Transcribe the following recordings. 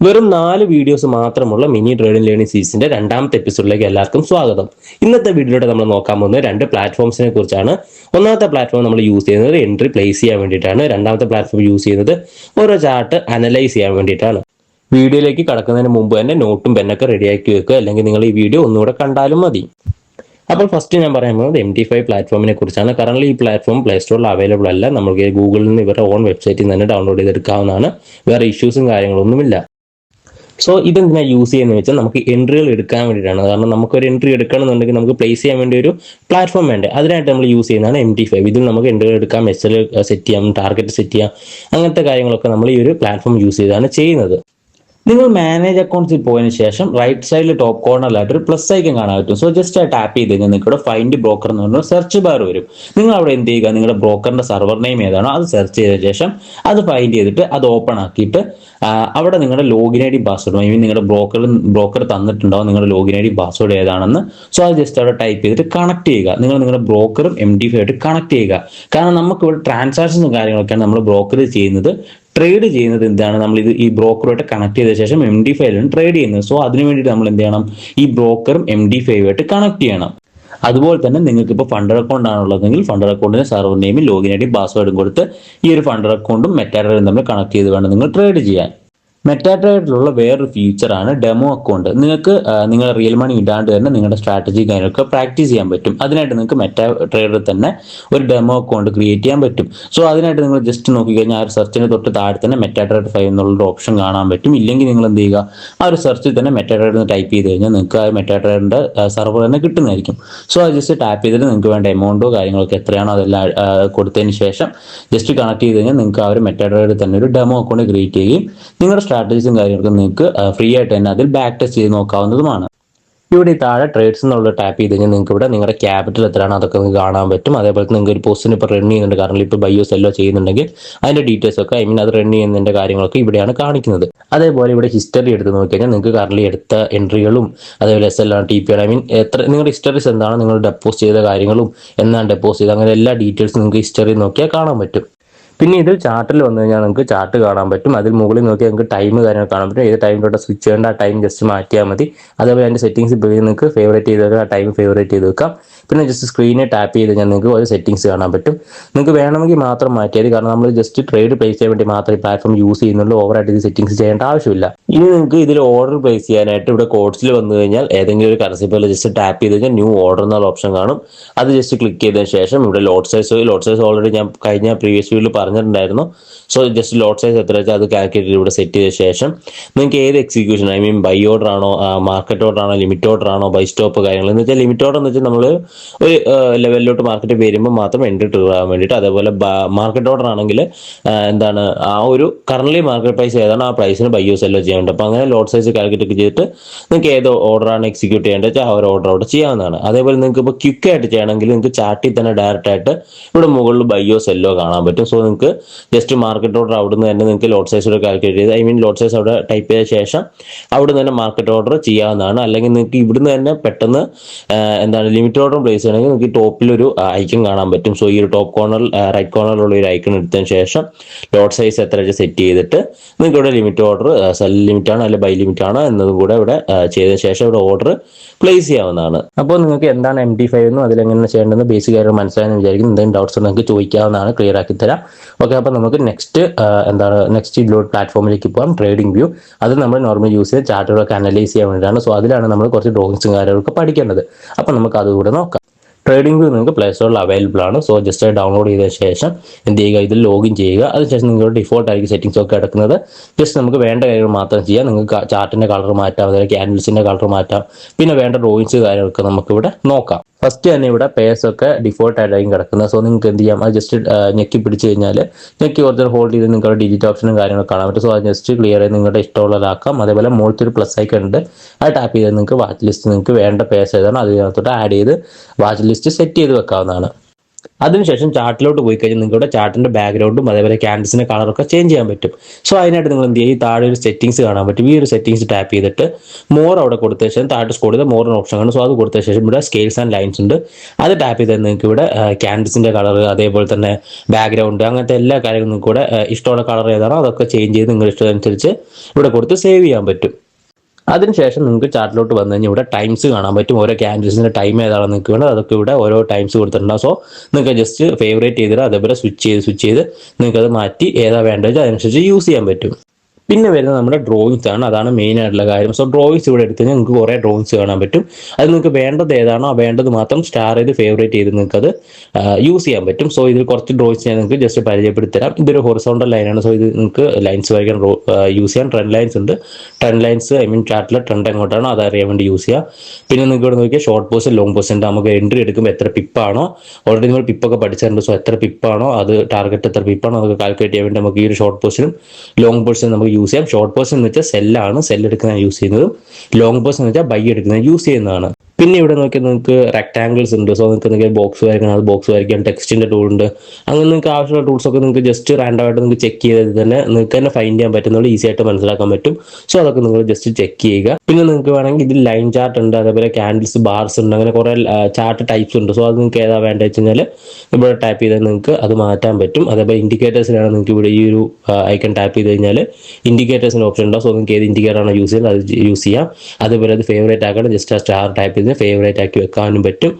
വെറും 4 വീഡിയോസ് മാത്രമുള്ള mini trading learning സീരീസിന്റെ രണ്ടാമത്തെ എപ്പിസോഡിലേക്ക് എല്ലാവർക്കും സ്വാഗതം. ഇന്നത്തെ വീഡിയോയിലൂടെ നമ്മൾ നോക്കാൻ പോകുന്നത് രണ്ട് പ്ലാറ്റ്ഫോംസിനെ കുറിച്ചാണ്. ഒന്നാമത്തെ പ്ലാറ്റ്ഫോം നമ്മൾ യൂസ് ചെയ്യുന്നത് എൻട്രി പ്ലേസ് ചെയ്യാൻ വേണ്ടിയിട്ടാണ്. രണ്ടാമത്തെ പ്ലാറ്റ്ഫോം യൂസ് ചെയ്യുന്നത് ഓരോ ചാർട്ട് അനലൈസ് ചെയ്യാൻ വേണ്ടിയിട്ടാണ്. വീഡിയോയിലേക്ക് കടക്കുന്നതിന് മുമ്പ് തന്നെ നോട്ടും പെന്നൊക്കെ റെഡിയാക്കി വെക്കുക, അല്ലെങ്കിൽ നിങ്ങൾ ഈ വീഡിയോ ഒന്നുകൂടെ കണ്ടാലും മതി. അപ്പോൾ ഫസ്റ്റ് ഞാൻ പറയാൻ പോകുന്നത് MT5 പ്ലാറ്റ്ഫോമിനെ കുറിച്ചാണ്. കറന്റ് ഈ പ്ലാറ്റ്ഫോം പ്ലേ സ്റ്റോറിൽ അവൈലബിൾ അല്ല. നമുക്ക് ഗൂഗിളിൽ നിന്ന് ഇവരുടെ ഓൺ വെബ്സൈറ്റിൽ നിന്ന് തന്നെ ഡൗൺലോഡ് ചെയ്തെടുക്കാവുന്നതാണ്. വേറെ ഇഷ്യൂസും കാര്യങ്ങളൊന്നുമില്ല. സോ ഇതെന്തിനാ യൂസ് ചെയ്യുന്നത് വെച്ചാൽ നമുക്ക് എൻട്രികൾ എടുക്കാൻ വേണ്ടിയിട്ടാണ്. കാരണം നമുക്കൊരു എൻട്രി എടുക്കണമെന്നുണ്ടെങ്കിൽ നമുക്ക് പ്ലേസ് ചെയ്യാൻ വേണ്ടി ഒരു പ്ലാറ്റ്ഫോം വേണ്ടേ. അതിനായിട്ട് നമ്മൾ യൂസ് ചെയ്യുന്നതാണ് MT5. ഇതിൽ നമുക്ക് എൻട്രികൾ എടുക്കാം, SL സെറ്റ് ചെയ്യാം, ടാർഗറ്റ് സെറ്റ് ചെയ്യാം, അങ്ങനത്തെ കാര്യങ്ങളൊക്കെ നമ്മൾ ഈ ഒരു പ്ലാറ്റ്ഫോം യൂസ് ചെയ്താണ് ചെയ്യുന്നത്. നിങ്ങൾ മാനേജ് അക്കൗണ്ട്സിൽ പോയതിനു ശേഷം റൈറ്റ് സൈഡിൽ ടോപ്പ് കോർണറിലായിട്ട് ഒരു പ്ലസ് ഐക്കൺ കാണാൻ പറ്റും. സോ ജസ്റ്റ് ടാപ്പ് ചെയ്ത് കഴിഞ്ഞാൽ നിങ്ങൾക്ക് ഇവിടെ ഫൈൻഡ് ബ്രോക്കർ എന്ന് പറഞ്ഞ സെർച്ച് ബാർ വരും. നിങ്ങൾ അവിടെ എന്ത് ചെയ്യുക, നിങ്ങളുടെ ബ്രോക്കറിന്റെ സർവർ നെയിം ഏതാണോ അത് സെർച്ച് ചെയ്ത ശേഷം അത് ഫൈൻഡ് ചെയ്തിട്ട് അത് ഓപ്പൺ ആക്കിയിട്ട് അവിടെ നിങ്ങളുടെ login I D password, I mean നിങ്ങളുടെ ബ്രോക്കർ തന്നിട്ടുണ്ടാവും നിങ്ങളുടെ ലോഗിൻ ഐ ഡി പാസ്വേഡ് ഏതാണെന്ന്. സോ അത് ജസ്റ്റ് അവിടെ ടൈപ്പ് ചെയ്തിട്ട് കണക്ട് ചെയ്യുക. നിങ്ങൾ നിങ്ങളുടെ ബ്രോക്കറും MT5 ആയിട്ട് കണക്ട് ചെയ്യുക. കാരണം നമുക്ക് ഇവിടെ ട്രാൻസാക്ഷൻസും കാര്യങ്ങളൊക്കെയാണ് നമ്മൾ ബ്രോക്കർ ചെയ്യുന്നത്. ട്രേഡ് ചെയ്യുന്നത് എന്താണ്, നമ്മൾ ഈ ബ്രോക്കറുമായിട്ട് കണക്ട് ചെയ്ത ശേഷം MT5ലാണ് ട്രേഡ് ചെയ്യുന്നത്. സോ അതിന് വേണ്ടിയിട്ട് നമ്മൾ എന്ത് ചെയ്യണം, ഈ ബ്രോക്കറും MT5 ആയിട്ട് കണക്ട് ചെയ്യണം. അതുപോലെ തന്നെ നിങ്ങൾക്ക് ഇപ്പോൾ ഫണ്ടർ അക്കൗണ്ട് ആണുള്ളതെങ്കിൽ ഫണ്ടർ അക്കൗണ്ടിന് സർവർ നെയിമും ലോഗിൻ ഐ ഡി പാസ്വേഡും കൊടുത്ത് ഈ ഒരു ഫണ്ടർ അക്കൗണ്ടും മെറ്റാഡേറ്റയും തമ്മിൽ കണക്ട് ചെയ്ത് വേണം നിങ്ങൾ ട്രേഡ് ചെയ്യാൻ. മെറ്റാട്രേഡിലുള്ള വേറൊരു ഫീച്ചറാണ് ഡെമോ അക്കൗണ്ട്. നിങ്ങൾക്ക് നിങ്ങളുടെ റിയൽ മണി ഇടാണ്ട് തന്നെ നിങ്ങളുടെ സ്ട്രാറ്റജി കാര്യങ്ങളൊക്കെ പ്രാക്ടീസ് ചെയ്യാൻ പറ്റും. അതിനായിട്ട് നിങ്ങൾക്ക് മെറ്റാട്രേഡിൽ തന്നെ ഒരു ഡെമോ അക്കൗണ്ട് ക്രിയേറ്റ് ചെയ്യാൻ പറ്റും. സോ അതിനായിട്ട് നിങ്ങൾ ജസ്റ്റ് നോക്കിക്കഴിഞ്ഞാൽ ആ ഒരു സെർച്ചിന് തൊട്ട് താഴെ തന്നെ മെറ്റാട്രേഡ് 5 എന്നുള്ള ഓപ്ഷൻ കാണാൻ പറ്റും. ഇല്ലെങ്കിൽ നിങ്ങൾ എന്ത് ചെയ്യുക, ആ ഒരു സെർച്ചിൽ തന്നെ മെറ്റാട്രേഡ് എന്ന് ടൈപ്പ് ചെയ്ത് കഴിഞ്ഞാൽ നിങ്ങൾക്ക് ആ മെറ്റാട്രേഡിന്റെ സർവർ തന്നെ കിട്ടുന്നതായിരിക്കും. സോ അത് ജസ്റ്റ് ടാപ്പ് ചെയ്തിട്ട് നിങ്ങൾക്ക് വേണ്ട എമൗണ്ടോ കാര്യങ്ങളൊക്കെ എത്രയാണോ അതെല്ലാം കൊടുത്തതിന് ശേഷം ജസ്റ്റ് കണക്ട് ചെയ്ത് കഴിഞ്ഞാൽ നിങ്ങൾക്ക് ആ ഒരു മെറ്റാട്രേഡിൽ തന്നെ ഒരു ഡെമോ അക്കൗണ്ട് ക്രിയേറ്റ് ചെയ്യുകയും നിങ്ങളുടെ സ്ട്രാറ്റജീസും കാര്യങ്ങളൊക്കെ നിങ്ങൾക്ക് ഫ്രീ ആയിട്ട് തന്നെ അതിൽ ബാക്ക് ടെസ്റ്റ് ചെയ്ത് നോക്കാവുന്നതുമാണ്. ഇവിടെ ഈ താഴെ ട്രേഡ്സ് എന്നുള്ള ടാപ്പ് ചെയ്ത് കഴിഞ്ഞാൽ നിങ്ങൾക്ക് ഇവിടെ നിങ്ങളുടെ ക്യാപിറ്റൽ എത്രയാണ് അതൊക്കെ നിങ്ങൾക്ക് കാണാൻ പറ്റും. അതേപോലെ നിങ്ങൾക്ക് ഒരു പോസ്റ്റിന് ഇപ്പോൾ റൺ ചെയ്യുന്നുണ്ട്, കാരണം ഇപ്പോൾ ബൈയോ സെല്ലോ ചെയ്യുന്നുണ്ടെങ്കിൽ അതിന്റെ ഡീറ്റെയിൽസ് ഒക്കെ, ഐ മീൻ അത് റൺ ചെയ്യുന്നതിന്റെ കാര്യങ്ങളൊക്കെ ഇവിടെയാണ് കാണിക്കുന്നത്. അതേപോലെ ഇവിടെ ഹിസ്റ്ററി എടുത്ത് നോക്കിക്കഴിഞ്ഞാൽ നിങ്ങൾക്ക് കറന്റ് എടുത്ത എൻട്രികളും അതേപോലെ SL TP, ഐ മീൻ എത്ര നിങ്ങളുടെ ഹിസ്റ്ററീസ് എന്താണ്, നിങ്ങൾ ഡെപ്പോസിറ്റ് ചെയ്ത കാര്യങ്ങളും എന്നാണ് ഡെപ്പോസിറ്റ് ചെയ്ത്, അങ്ങനെ എല്ലാ ഡീറ്റെയിൽസും നിങ്ങൾക്ക് ഹിസ്റ്ററി നോക്കിയാൽ കാണാൻ പറ്റും. പിന്നെ ഇതിൽ ചാർട്ടിൽ വന്നു കഴിഞ്ഞാൽ നിങ്ങൾക്ക് ചാർട്ട് കാണാൻ പറ്റും. അതിൽ മുകളിൽ നോക്കിയാൽ നിങ്ങൾക്ക് ടൈം കാര്യങ്ങൾ കാണാൻ പറ്റും. ഏത് ടൈമിലോട്ട് സ്വിച്ച് ചെയ്യേണ്ട ആ ടൈം ജസ്റ്റ് മാറ്റിയാൽ മതി. അതേപോലെ അതിൻ്റെ സെറ്റിംഗ്സ് പോയി നിങ്ങൾക്ക് ഫേവറേറ്റ് ചെയ്ത് വെക്കാം, ആ ടൈം ഫേവറേറ്റ് ചെയ്ത് വെക്കാം. പിന്നെ ജസ്റ്റ് സ്ക്രീനിൽ ടാപ്പ് ചെയ്ത് കഴിഞ്ഞാൽ നിങ്ങൾക്ക് ഒരു സെറ്റിംഗ്സ് കാണാൻ പറ്റും. നിങ്ങൾക്ക് വേണമെങ്കിൽ മാത്രം മാറ്റിയാൽ, കാരണം നമ്മൾ ജസ്റ്റ് ട്രേഡ് പ്ലേസ് ചെയ്യാൻ വേണ്ടി മാത്രം ഈ പ്ലാറ്റ്ഫോം യൂസ് ചെയ്യുന്നുള്ളൂ. ഓവറായിട്ട് ഇത് സെറ്റിംഗ്സ് ചെയ്യേണ്ട ആവശ്യമില്ല. ഇനി നിങ്ങൾക്ക് ഇതിൽ ഓർഡർ പ്ലേസ് ചെയ്യാനായിട്ട് ഇവിടെ കോഡ്സിൽ വന്നു കഴിഞ്ഞാൽ ഏതെങ്കിലും ഒരു കറൻസി പോലെ ജസ്റ്റ് ടാപ്പ് ചെയ്ത് കഴിഞ്ഞാൽ ന്യൂ ഓർഡർ എന്നുള്ള ഓപ്ഷൻ കാണും. അത് ജസ്റ്റ് ക്ലിക്ക് ചെയ്തതിന് ശേഷം ഇവിടെ ലോട്ട് സൈസ് ഓൾറെഡി ഞാൻ കഴിഞ്ഞ പ്രീവിയസ് വീഡിയോയിൽ പറഞ്ഞിട്ടുണ്ടായിരുന്നു. സോ ജസ്റ്റ് ലോട്ട് സൈസ് എത്ര വെച്ചാൽ അത് കാൽക്കുലേറ്റ് ഇവിടെ സെറ്റ് ചെയ്ത ശേഷം നിങ്ങൾക്ക് ഏത് execution, I mean buy order ആണോ, മാർക്കറ്റ് ഓർഡർ ആണോ, ലിമിറ്റ് ഓർഡർ ആണോ, ബൈ സ്റ്റോപ്പ് കാര്യങ്ങൾ എന്ന് വെച്ചാൽ ലിമിറ്റ് ഓർഡർ എന്ന് വെച്ചാൽ നമ്മൾ ഒരു ലെവലിലോട്ട് മാർക്കറ്റ് വരുമ്പോൾ മാത്രം എൻട്രി ട്രിഗർ ആകാൻ വേണ്ടിയിട്ട്. അതേപോലെ മാർക്കറ്റ് ഓർഡർ ആണെങ്കിൽ എന്താണ് ആ ഒരു കറന്റ് മാർക്കറ്റ് പ്രൈസ് ഏതാണ് ആ പ്രൈസിന് ബൈയോ സെല്ലോ ചെയ്യാനുണ്ട്. അപ്പോൾ അങ്ങനെ ലോട്ട് സൈസ് കാൽക്കുലേറ്റ് ചെയ്തിട്ട് നിങ്ങൾക്ക് ഏത് ഓർഡറാണ് എക്സിക്യൂട്ട് ചെയ്യേണ്ടത് വെച്ചാൽ ആ ഒരു ഓർഡർ അവിടെ ചെയ്യാവുന്നതാണ്. അതേപോലെ നിങ്ങൾക്ക് ഇപ്പോൾ ക്വിക്ക് ആയിട്ട് ചെയ്യണമെങ്കിൽ നിങ്ങൾക്ക് ചാർട്ടിൽ തന്നെ ഡയറക്റ്റ് ആയിട്ട് ഇവിടെ മുകളിൽ ബൈയോ സെല്ലോ കാണാൻ പറ്റും. സോ നിങ്ങൾക്ക് ജസ്റ്റ് മാർക്കറ്റ് ഓർഡർ അവിടുന്ന് തന്നെ നിങ്ങൾക്ക് ലോട്ട് സൈസ് കാൽക്കുലേറ്റ് ചെയ്ത്, ഐ മീൻ ലോട്ട് സൈസ് അവിടെ ടൈപ്പ് ചെയ്ത ശേഷം അവിടുന്ന് തന്നെ മാർക്കറ്റ് ഓർഡർ ചെയ്യാവുന്നതാണ്. അല്ലെങ്കിൽ നിങ്ങൾക്ക് ഇവിടുന്ന് തന്നെ പെട്ടെന്ന് എന്താണ് ലിമിറ്റ് ഓർഡർ പ്ലേസ് ചെയ്യണമെങ്കിൽ നിങ്ങൾക്ക് ടോപ്പിലൊരു ഐക്കൺ കാണാൻ പറ്റും. സോ ഈ ഒരു ടോപ്പ് കോർണറിൽ റൈറ്റ് കോർണറിലുള്ള ഒരു ഐക്കൺ എടുത്തതിന് ശേഷം ലോട്ട് സൈസ് എത്ര സെറ്റ് ചെയ്തിട്ട് നിങ്ങൾക്ക് ഇവിടെ ലിമിറ്റ് ഓർഡർ സെൽ ലിമിറ്റ് ആണ് അല്ലെങ്കിൽ ബൈ ലിമിറ്റ് ആണ് എന്നതും കൂടെ ഇവിടെ ചെയ്തതിന് ശേഷം ഇവിടെ ഓർഡർ പ്ലേസ് ചെയ്യാവുന്നതാണ്. അപ്പോൾ നിങ്ങൾക്ക് എന്താണ് MT5 എന്നും അതിലെങ്ങനെ ചെയ്യേണ്ടതെന്ന് ബേസിക് ആയിട്ട് മനസ്സിലായെന്ന് വിചാരിക്കും. എന്തെങ്കിലും ഡൗട്ട്സ് നിങ്ങൾക്ക് ചോദിക്കാവുന്നതാണ്, ക്ലിയർ ആക്കി തരാം. ഓക്കെ, അപ്പോൾ നമുക്ക് നെക്സ്റ്റ് പ്ലാറ്റ്ഫോമിലേക്ക് പോകാം, ട്രേഡിംഗ് വ്യൂ. അത് നമ്മൾ നോർമൽ യൂസ് ചെയ്ത് ചാർട്ടുകളൊക്കെ അനലൈസ് ചെയ്യാൻ വേണ്ടിയിട്ടാണ്. സോ അതിലാണ് നമ്മൾ കുറച്ച് ഡ്രോയിങ്സും കാര്യങ്ങളൊക്കെ പഠിക്കേണ്ടത്. അപ്പോൾ നമുക്ക് അതുകൂടെ നോക്കാം. ട്രേഡിംഗ് വ്യൂ നിങ്ങൾക്ക് പ്ലേ സ്റ്റോറിൽ അവൈലബിൾ ആണ്. സോ ജസ്റ്റ് ഡൗൺലോഡ് ചെയ്ത ശേഷം എന്ത് ചെയ്യുക, ഇതിൽ ലോഗിൻ ചെയ്യുക. അതിനുശേഷം നിങ്ങളുടെ ഡിഫോൾട്ട് ആയിരിക്കും സെറ്റിംഗ്സ് ഒക്കെ കിടക്കുന്നത്. ജസ്റ്റ് നമുക്ക് വേണ്ട കാര്യങ്ങൾ മാത്രം ചെയ്യാം. നിങ്ങൾക്ക് ചാർട്ടിന്റെ കളർ മാറ്റാം, അതുപോലെ ക്യാൻഡിൽസിന്റെ കളർ മാറ്റാം. പിന്നെ വേണ്ട ഡ്രോയിങ്സ് കാര്യങ്ങളൊക്കെ നമുക്കിവിടെ നോക്കാം. ഫസ്റ്റ് തന്നെ ഇവിടെ പേഴ്സ് ഒക്കെ ഡിഫോൾട്ട് ആയിട്ടായിരിക്കും കിടക്കുന്നത്. സോ നിങ്ങൾക്ക് എന്ത് ചെയ്യാം, അത് ജസ്റ്റ് ഞെക്കി പിടിച്ച് കഴിഞ്ഞാൽ ഞെക്കി കുറച്ച് ഹോൾഡ് ചെയ്ത് നിങ്ങളുടെ ഡിജിറ്റ് ഓപ്ഷനും കാര്യങ്ങളൊക്കെ കാണാൻ പറ്റും. സോ അത് ജസ്റ്റ് ക്ലിയർ ചെയ്ത് നിങ്ങളുടെ ഇഷ്ടമുള്ളതാക്കാം. അതേപോലെ മുകളിലത്തെ ഒരു പ്ലസ് ഐക്കൺ ഉണ്ട്, അത് ടാപ്പ് ചെയ്ത് നിങ്ങൾക്ക് വാച്ച് ലിസ്റ്റ് നിങ്ങൾക്ക് വേണ്ട പേഴ്സ് ഏതാണ് അതിനകത്തോട്ട് ആഡ് ചെയ്ത് വാച്ച് ലിസ്റ്റ് സെറ്റ് ചെയ്ത് വെക്കാവുന്നതാണ്. അതിനുശേഷം ചാർട്ടിലോട്ട് പോയി കഴിഞ്ഞാൽ നിങ്ങൾക്ക് ഇവിടെ ചാർട്ടിന്റെ ബാക്ക്ഗ്രൗണ്ടും അതേപോലെ ക്യാൻവസിന്റെ കളറൊക്കെ ചേഞ്ച് ചെയ്യാൻ പറ്റും. സോ അതിനായിട്ട് നിങ്ങൾ എന്ത് ചെയ്യുക, താഴെ ഒരു സെറ്റിംഗ്സ് കാണാൻ പറ്റും. ഈ ഒരു സെറ്റിംഗ്സ് ടാപ്പ് ചെയ്തിട്ട് മോർ അവിടെ കൊടുത്ത ശേഷം താഴെ സ്ക്രോൾ ചെയ്ത് മോർ എന്ന ഓപ്ഷൻ കാണും. സോ അത് കൊടുത്ത ശേഷം ഇവിടെ സ്കെയിൽസ് ആൻഡ് ലൈൻസ് ഉണ്ട്. അത് ടാപ്പ് ചെയ്താൽ നിങ്ങൾക്ക് ഇവിടെ ക്യാൻവസിന്റെ കളർ അതേപോലെ തന്നെ ബാക്ക്ഗ്രൗണ്ട് അങ്ങനത്തെ എല്ലാ കാര്യങ്ങളും നിങ്ങൾക്ക് ഇവിടെ ഇഷ്ടമുള്ള കളർ ഏതാണോ അതൊക്കെ ചേഞ്ച് ചെയ്ത് നിങ്ങളുടെ ഇഷ്ടമനുസരിച്ച് ഇവിടെ കൊടുത്ത് സേവ് ചെയ്യാൻ പറ്റും. അതിനുശേഷം നിങ്ങൾക്ക് ചാർട്ടിലോട്ട് വന്നു കഴിഞ്ഞാൽ ഇവിടെ ടൈംസ് കാണാൻ പറ്റും. ഓരോ ക്യാൻഡിൽസിന്റെ ടൈം ഏതാണെന്ന് നിങ്ങൾക്ക് വേണം അതൊക്കെ ഇവിടെ ഓരോ ടൈംസ് കൊടുത്തിട്ടുണ്ടാവും. സോ നിങ്ങൾക്ക് ജസ്റ്റ് ഫേവറേറ്റ് ചെയ്തിട്ട് അതേപോലെ സ്വിച്ച് ചെയ്ത് നിങ്ങൾക്ക് അത് മാറ്റി ഏതാ വേണ്ടത് അതനുസരിച്ച് യൂസ് ചെയ്യാൻ പറ്റും. പിന്നെ വരുന്നത് നമ്മുടെ ഡ്രോയിങ്സ് ആണ്. അതാണ് മെയിൻ ആയിട്ടുള്ള കാര്യം. സോ ഡ്രോയിങ്സ് ഇവിടെ എടുത്ത് കഴിഞ്ഞാൽ നിങ്ങൾക്ക് കുറേ ഡ്രോയിങ്സ് കാണാൻ പറ്റും. അത് നിങ്ങൾക്ക് വേണ്ടത് ഏതാണോ ആ വേണ്ടത് മാത്രം സ്റ്റാർ ചെയ്ത് ഫേവറേറ്റ് ചെയ്ത് നിങ്ങൾക്ക് അത് യൂസ് ചെയ്യാൻ പറ്റും. സോ ഇതിൽ കുറച്ച് ഡ്രോയിങ്സ് ഞാൻ നിങ്ങൾക്ക് ജസ്റ്റ് പരിചയപ്പെടുത്തരാം. ഇതൊരു ഹൊറിസോണ്ടൽ ലൈനാണ്. സോ ഇത് നിങ്ങൾക്ക് ലൈൻസ് വരയ്ക്കാൻ യൂസ് ചെയ്യാൻ ട്രെൻഡ് ലൈൻസ് ഉണ്ട്. ട്രെൻഡ് ലൈൻസ് ചാർട്ടിലെ ട്രെൻഡ് എങ്ങോട്ടാണോ അത് അറിയാൻ വേണ്ടി യൂസ് ചെയ്യാം. പിന്നെ നിങ്ങൾക്ക് ഇവിടെ നോക്കിയാൽ ഷോർട്ട് പോസ്റ്റ് ലോങ് പോസ്റ്റ് ഉണ്ട്. നമുക്ക് എൻട്രി എടുക്കുമ്പോൾ എത്ര പിപ്പാണോ, ഓൾറെഡി നിങ്ങൾ പിപ്പൊക്കെ പഠിച്ചിട്ടുണ്ട്. സോ എത്ര പിപ്പാണോ അത് ടാർഗറ്റ് എത്ര പിപ്പാണോ അതൊക്കെ കാൽക്കുലേറ്റ് ചെയ്യാൻ വേണ്ടി നമുക്ക് ഈ ഒരു ഷോർട്ട് പോസ്റ്റിനും ലോങ് പോസ്റ്റിനും നമുക്ക് യൂസ് ചെയ്യാം. ഷോർട്ട് പോസ്റ്റ് എന്ന് വെച്ചാൽ സെല്ലാണ്, സെല്ല് എടുക്കുന്ന യൂസ് ചെയ്യുന്നതും. ലോങ് പോസ്റ്റ് എന്ന് വെച്ചാൽ ബൈ എടുക്കുന്ന യൂസ് ചെയ്യുന്നതാണ്. പിന്നെ ഇവിടെ നോക്കിയാൽ നിങ്ങൾക്ക് റെക്ടാങ്കിൾസ് ഉണ്ട്. സോ നിങ്ങൾക്ക് ബോക്സ് വരയ്ക്കണം, അത് ബോക്സ് വരയ്ക്കാൻ ടെക്സ്റ്റിന്റെ ടൂൾ ഉണ്ട്. അങ്ങനെ നിങ്ങൾക്ക് ആവശ്യമുള്ള ടൂൾസ് ഒക്കെ നിങ്ങൾക്ക് ജസ്റ്റ് റാൻഡമായിട്ട് നിങ്ങൾക്ക് ചെക്ക് ചെയ്ത് തന്നെ നിങ്ങൾക്ക് തന്നെ ഫൈൻഡ് ചെയ്യാൻ പറ്റുന്നത് ഈസി ആയിട്ട് മനസ്സിലാക്കാൻ പറ്റും. സോ അതൊക്കെ നിങ്ങൾ ജസ്റ്റ് ചെക്ക് ചെയ്യുക. പിന്നെ നിങ്ങൾക്ക് വേണമെങ്കിൽ ഇതിൽ ലൈൻ ചാർട്ട് ഉണ്ട്, അതേപോലെ ക്യാൻഡിൽസ്, ബാർസ് ഉണ്ട്, അങ്ങനെ കുറേ ചാർട്ട് ടൈപ്സ് ഉണ്ട്. സോ അത് നിങ്ങൾക്ക് ഏതാ വേണ്ടത് വെച്ച് കഴിഞ്ഞാൽ ഇവിടെ ടാപ്പ് ചെയ്താൽ നിങ്ങൾക്ക് അത് മാറ്റാൻ പറ്റും. അതേപോലെ ഇൻഡിക്കേറ്റേഴ്സിലാണ് നിങ്ങൾക്ക് ഇവിടെ ഈ ഒരു ഐക്കൺ ടാപ്പ് ചെയ്ത് കഴിഞ്ഞാൽ ഇൻഡിക്കേറ്റേഴ്സിന്റെ ഓപ്ഷൻ ഉണ്ടാവും. സോ നിങ്ങൾക്ക് ഏത് ഇൻഡിക്കേറ്റർ ആണോ യൂസ് ചെയ്യുന്നത് അത് യൂസ് ചെയ്യാം. അതുപോലെ അത് ഫേവറേറ്റ് ആക്കണം, ജസ്റ്റ് ആ സ്റ്റാർ ടാപ്പ് ചെയ്ത് ഫേവറേറ്റ് ആക്കി വെക്കാനും പറ്റും.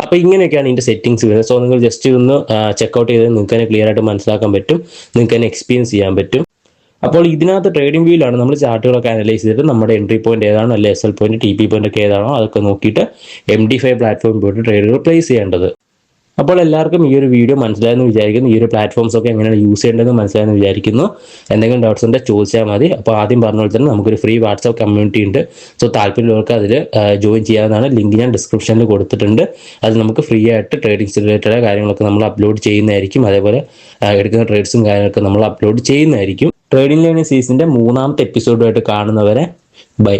അപ്പോൾ ഇങ്ങനെയൊക്കെയാണ് ഇതിന്റെ സെറ്റിംഗ്സ് വരുന്നത്. സോ നിങ്ങൾ ജസ്റ്റ് ഒന്ന് ചെക്കൗട്ട് ചെയ്ത് നിങ്ങൾക്ക് തന്നെ ക്ലിയർ ആയിട്ട് മനസ്സിലാക്കാൻ പറ്റും, നിങ്ങൾക്ക് തന്നെ എക്സ്പീരിയൻസ് ചെയ്യാൻ പറ്റും. അപ്പോൾ ഇതിനകത്ത് ട്രേഡിംഗ് വ്യൂയിലാണ് നമ്മൾ ചാർട്ടുകളൊക്കെ അനലൈസ് ചെയ്തിട്ട് നമ്മുടെ എൻട്രി പോയിന്റ് ഏതാണോ അല്ലെങ്കിൽ SL പോയിന്റ് TP പോയിന്റ് ഒക്കെ ഏതാണോ അതൊക്കെ നോക്കിയിട്ട് MD5 പ്ലാറ്റ്ഫോമിൽ പോയിട്ട് ട്രേഡുകൾ പ്ലേസ് ചെയ്യേണ്ടത്. അപ്പോൾ എല്ലാവർക്കും ഈ ഒരു വീഡിയോ മനസ്സിലായെന്ന് വിചാരിക്കുന്നു. ഈ ഒരു പ്ലാറ്റ്ഫോംസ് ഒക്കെ എങ്ങനെയാണ് യൂസ് ചെയ്യേണ്ടതെന്ന് മനസ്സിലായെന്ന് വിചാരിക്കുന്നു. എന്തെങ്കിലും ഡൗട്ട്സ് ഉണ്ടെങ്കിൽ ചോദിച്ചാൽ മതി. അപ്പോൾ ആദ്യം പറഞ്ഞ പോലെ തന്നെ നമുക്കൊരു ഫ്രീ വാട്സാപ്പ് കമ്മ്യൂണിറ്റി ഉണ്ട്. സോ താല്പര്യമുള്ളവർക്ക് അതിൽ ജോയിൻ ചെയ്യാവുന്നതാണ്. ലിങ്ക് ഞാൻ ഡിസ്ക്രിപ്ഷനിൽ കൊടുത്തിട്ടുണ്ട്. അത് നമുക്ക് ഫ്രീ ആയിട്ട് ട്രേഡിംഗ്സ് റിലേറ്റഡ് കാര്യങ്ങളൊക്കെ നമ്മൾ അപ്ലോഡ് ചെയ്യുന്നതായിരിക്കും. അതേപോലെ എടുക്കുന്ന ട്രേഡ്സും കാര്യങ്ങളൊക്കെ നമ്മൾ അപ്ലോഡ് ചെയ്യുന്നതായിരിക്കും. ട്രേഡിംഗ് ലേണിംഗ് സീരീസിന്റെ 3ാമത്തെ എപ്പിസോഡുമായിട്ട് കാണുന്നവരെ ബൈ.